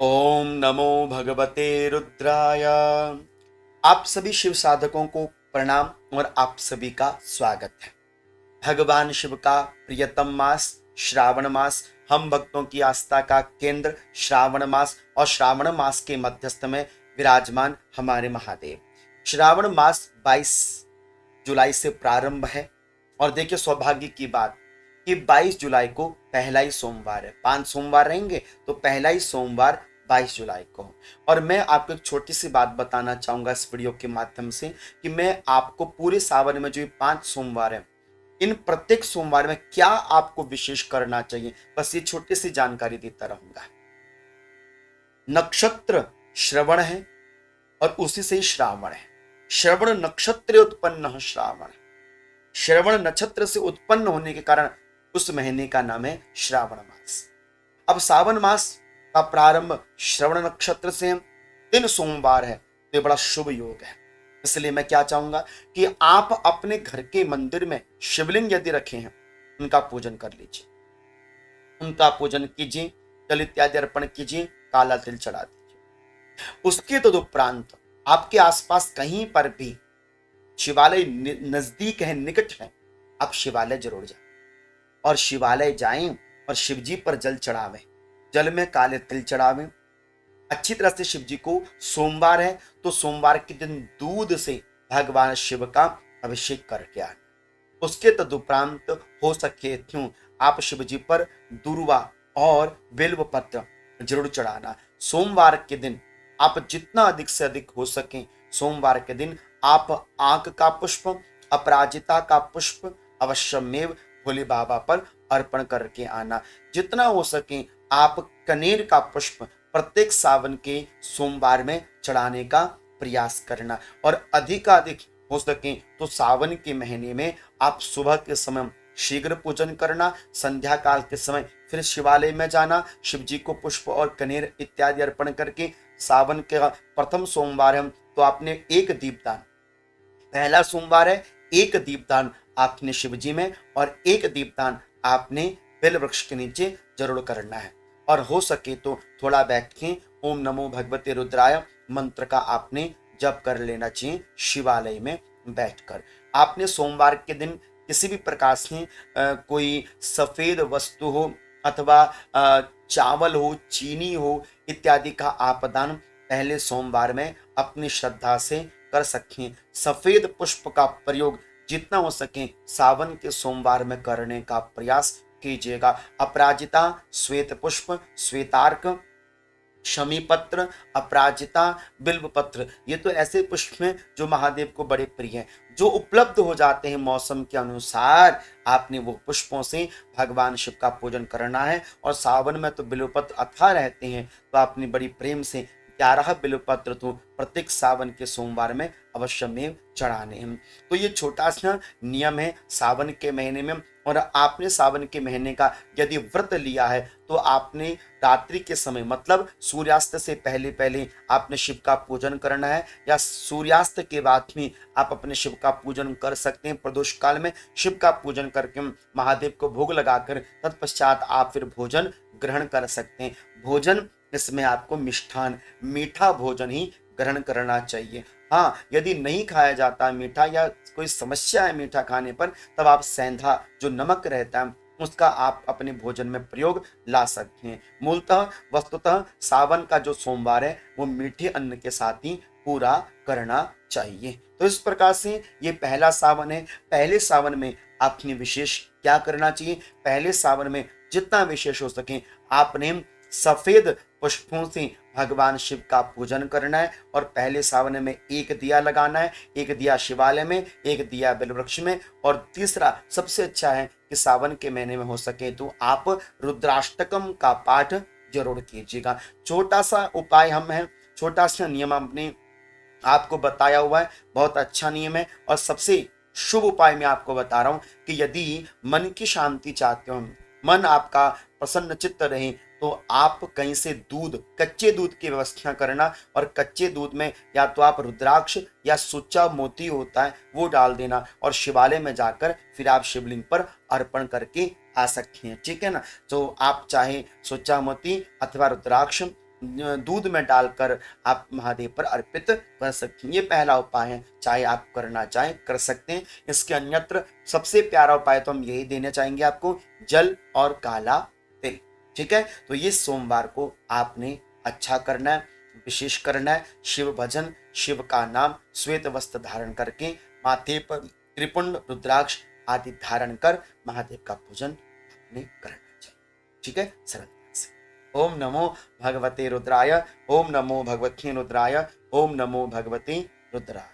ओम नमो भगवते रुद्राय। आप सभी शिव साधकों को प्रणाम और आप सभी का स्वागत है। भगवान शिव का प्रियतम मास श्रावण मास, हम भक्तों की आस्था का केंद्र श्रावण मास और श्रावण मास के मध्यस्थ में विराजमान हमारे महादेव। श्रावण मास 22 जुलाई से प्रारंभ है और देखिए सौभाग्य की बात कि 22 जुलाई को पहला ही सोमवार है। 5 सोमवार रहेंगे तो पहला ही सोमवार 22 जुलाई को। और मैं आपको एक छोटी सी बात बताना चाहूंगा इस वीडियो के माध्यम से कि मैं आपको पूरे सावन में जो ये 5 सोमवार है, इन प्रत्येक सोमवार में क्या आपको विशेष करना चाहिए, बस ये छोटी सी जानकारी देता रहूंगा। नक्षत्र श्रवण है और उसी से ही श्रावण है। श्रवण नक्षत्र उत्पन्न श्रावण, श्रवण नक्षत्र से उत्पन्न होने के कारण उस महीने का नाम है श्रावण मास। अब सावन मास का प्रारंभ श्रवण नक्षत्र से 3 सोमवार है, तो ये बड़ा शुभ योग है। इसलिए मैं क्या चाहूंगा कि आप अपने घर के मंदिर में शिवलिंग यदि रखे हैं उनका पूजन कर लीजिए, उनका पूजन कीजिए, जल इत्यादि अर्पण कीजिए, काला तिल चढ़ा दीजिए। उसके तदुपरांत आपके आसपास कहीं पर भी शिवालय नजदीक है, निकट है, आप शिवालय जरूर जाएं और शिवालय जाएं और शिवजी पर जल चढ़ावें, जल में काले तिल चढ़ावें अच्छी तरह से। शिवजी को सोमवार है तो सोमवार के दिन दूध से भगवान शिव का अभिषेक करके आना। उसके तदुपरांत हो सके तो आप शिवजी पर दूर्वा और बिल्व पत्र जरूर चढ़ाना। सोमवार के दिन आप जितना अधिक से अधिक हो सके सोमवार के दिन आप आंख का पुष्प, अपराजिता का पुष्प अवश्यमेव भोले बाबा पर अर्पण करके आना। जितना हो सके आप कनेर का पुष्प प्रत्येक सावन के सोमवार में चढ़ाने का प्रयास करना। और अधिकाधिक हो सके तो सावन के महीने में आप सुबह के समय शीघ्र पूजन करना, संध्या काल के समय फिर शिवालय में जाना, शिवजी को पुष्प और कनेर इत्यादि अर्पण करके। सावन का प्रथम सोमवार है तो आपने एक दीपदान, पहला सोमवार है, एक दीपदान आपने शिवजी में और एक दीपदान आपने बेल वृक्ष के नीचे जरूर करना है। और हो सके तो थोड़ा बैठ के ओम नमो भगवते रुद्राय मंत्र का आपने जप कर लेना चाहिए शिवालय में बैठकर। आपने सोमवार के दिन किसी भी प्रकार से कोई सफेद वस्तु हो अथवा चावल हो, चीनी हो इत्यादि का आप दान पहले सोमवार में अपनी श्रद्धा से कर सकें। सफेद पुष्प का प्रयोग जितना हो सके सावन के सोमवार में करने का प्रयास कीजिएगा। अपराजिता, श्वेत पुष्प, श्वेतार्क, शमी पत्र, अपराजिता, बिल्व पत्र, ये तो ऐसे पुष्प हैं जो महादेव को बड़े प्रिय हैं, जो उपलब्ध हो जाते हैं मौसम के अनुसार। आपने वो पुष्पों से भगवान शिव का पूजन करना है। और सावन में तो बिल्व पत्र अथाह रहते हैं तो आपने बड़ी प्रेम से 11 बिल्व पत्र तो प्रत्येक सावन के सोमवार में अवश्य में चढ़ाने हैं। तो ये छोटा सा नियम है सावन के महीने में। और आपने सावन के महीने का यदि व्रत लिया है तो आपने रात्रि के समय मतलब सूर्यास्त से पहले पहले आपने शिव का पूजन करना है, या सूर्यास्त के बाद में आप अपने शिव का पूजन कर सकते हैं। प्रदोष काल में शिव का पूजन करके महादेव को भोग लगाकर तत्पश्चात आप फिर भोजन ग्रहण कर सकते हैं। भोजन इसमें आपको मिष्ठान, मीठा भोजन ही ग्रहण करना चाहिए। हाँ, यदि नहीं खाया जाता मीठा या कोई समस्या है मीठा खाने पर, तब आप सेंधा जो नमक रहता है उसका आप अपने भोजन में प्रयोग ला सकते हैं। मूलतः वस्तुतः सावन का जो सोमवार है वो मीठे अन्न के साथ ही पूरा करना चाहिए। तो इस प्रकार से ये पहला सावन है। पहले सावन में आपने विशेष क्या करना चाहिए? पहले सावन में जितना विशेष हो सके आपने सफेद पुष्पों से भगवान शिव का पूजन करना है। और पहले सावन में एक दिया लगाना है, एक दिया शिवालय में, एक दिया बेलवृक्ष में। और तीसरा सबसे अच्छा है कि सावन के महीने में हो सके तो आप रुद्राष्टकम का पाठ जरूर कीजिएगा। छोटा सा उपाय हम है, छोटा सा नियम हमने आपको बताया हुआ है, बहुत अच्छा नियम है। और सबसे शुभ उपाय मैं आपको बता रहा हूं कि यदि मन की शांति चाहते हो, मन आपका प्रसन्न चित्त रहे, तो आप कहीं से दूध, कच्चे दूध की व्यवस्था करना। और कच्चे दूध में या तो आप रुद्राक्ष या सुच्चा मोती होता है वो डाल देना और शिवालय में जाकर फिर आप शिवलिंग पर अर्पण करके आ सकते हैं। ठीक है ना? तो आप चाहे सुच्चा मोती अथवा रुद्राक्ष दूध में डालकर आप महादेव पर अर्पित कर सकते हैं। ये पहला उपाय है, चाहे आप करना चाहें कर सकते हैं। इसके अन्यत्र सबसे प्यारा उपाय तो हम यही देना चाहेंगे आपको, जल और काला तिल। ठीक है, तो ये सोमवार को आपने अच्छा करना है, विशेष करना है। शिव भजन, शिव का नाम, श्वेत वस्त्र धारण करके माथे पर त्रिपुंड रुद्राक्ष आदि धारण कर महादेव का पूजन आपने करना चाहिए। ठीक है, सरलता से। ओम नमो भगवते रुद्राय, ओम नमो भगवती रुद्राय, ओम नमो भगवते रुद्राय।